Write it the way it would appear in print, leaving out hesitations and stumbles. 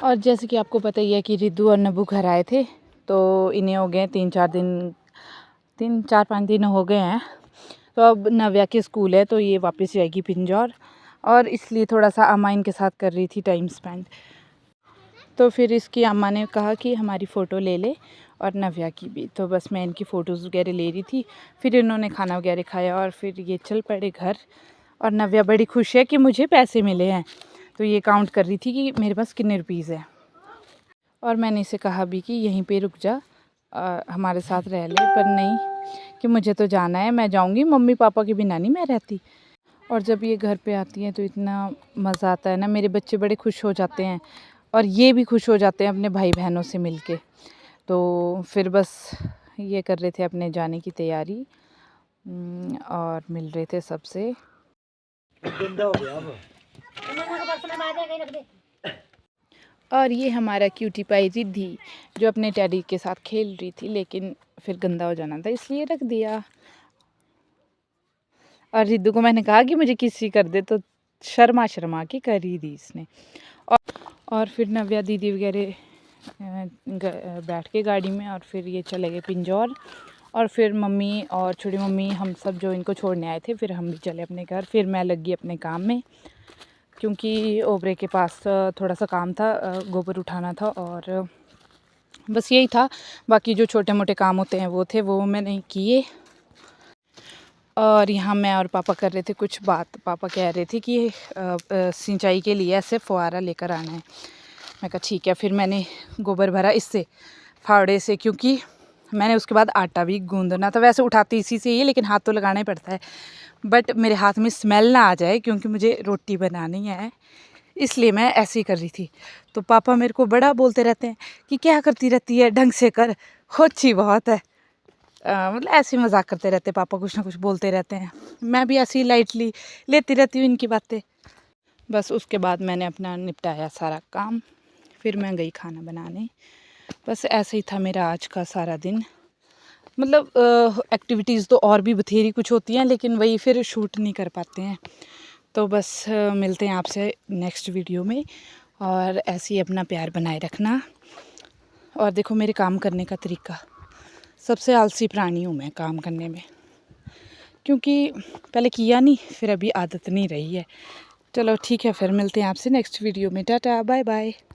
और जैसे कि आपको पता ही है कि रिद्धू और नब्बू घर आए थे, तो इन्हें हो गए 3-4-5 दिन हो गए हैं। तो अब नव्या के स्कूल है तो ये वापस जाएगी पिंजौर, और इसलिए थोड़ा सा अम्मा इनके साथ कर रही थी टाइम स्पेंड। तो फिर इसकी अम्मा ने कहा कि हमारी फ़ोटो ले ले और नव्या की भी। तो बस मैं इनकी फ़ोटोज़ वगैरह ले रही थी। फिर इन्होंने खाना वगैरह खाया और फिर ये चल पड़े घर। और नव्या बड़ी खुश है कि मुझे पैसे मिले हैं, तो ये काउंट कर रही थी कि मेरे पास कितने रुपीज़ है। और मैंने इसे कहा भी कि यहीं पे रुक जा, हमारे साथ रह ले, पर नहीं कि मुझे तो जाना है, मैं जाऊंगी, मम्मी पापा के बिना नहीं मैं रहती। और जब ये घर पे आती है तो इतना मज़ा आता है ना, मेरे बच्चे बड़े खुश हो जाते हैं और ये भी खुश हो जाते हैं अपने भाई बहनों से मिलके। तो फिर बस ये कर रहे थे अपने जाने की तैयारी, और मिल रहे थे सबसे। और ये हमारा क्यूटी पाई रिद्धि जो अपने टैडी के साथ खेल रही थी, लेकिन फिर गंदा हो जाना था इसलिए रख दिया। और रिद्धू को मैंने कहा कि मुझे किसी कर दे, तो शर्मा शर्मा के कर ही दी इसने। और फिर नव्या दीदी वगैरह बैठ के गाड़ी में, और फिर ये चले गए पिंजौर। और फिर मम्मी और छोटी मम्मी हम सब जो इनको छोड़ने आए थे, फिर हम भी चले अपने घर। फिर मैं लगी अपने काम में, क्योंकि ओबरे के पास थोड़ा सा काम था, गोबर उठाना था, और बस यही था। बाकी जो छोटे मोटे काम होते हैं वो मैंने किए। और यहाँ मैं और पापा कर रहे थे कुछ बात। पापा कह रहे थे कि सिंचाई के लिए ऐसे फुहारा लेकर आना है। मैं कहा ठीक है। फिर मैंने गोबर भरा इससे, फावड़े से, क्योंकि मैंने उसके बाद आटा भी गूंदना था। वैसे उठाती इसी से ही, लेकिन हाथ तो लगाना ही पड़ता है, बट मेरे हाथ में स्मेल ना आ जाए, क्योंकि मुझे रोटी बनानी है, इसलिए मैं ऐसे ही कर रही थी। तो पापा मेरे को बड़ा बोलते रहते हैं कि क्या करती रहती है, ढंग से कर, होची बहुत है। मतलब ऐसे ही मजाक करते रहते पापा, कुछ ना कुछ बोलते रहते हैं। मैं भी ऐसे ही लाइटली लेती रहती हूँ इनकी बातें। बस उसके बाद मैंने अपना निपटाया सारा काम, फिर मैं गई खाना बनाने। बस ऐसे ही था मेरा आज का सारा दिन। मतलब एक्टिविटीज़ तो और भी बथेरी कुछ होती हैं, लेकिन वही फिर शूट नहीं कर पाते हैं। तो बस मिलते हैं आपसे नेक्स्ट वीडियो में, और ऐसे ही अपना प्यार बनाए रखना। और देखो मेरे काम करने का तरीका, सबसे आलसी प्राणी हूँ मैं काम करने में, क्योंकि पहले किया नहीं, फिर अभी आदत नहीं रही है। चलो ठीक है, फिर मिलते हैं आपसे नेक्स्ट वीडियो में। Tata bye bye.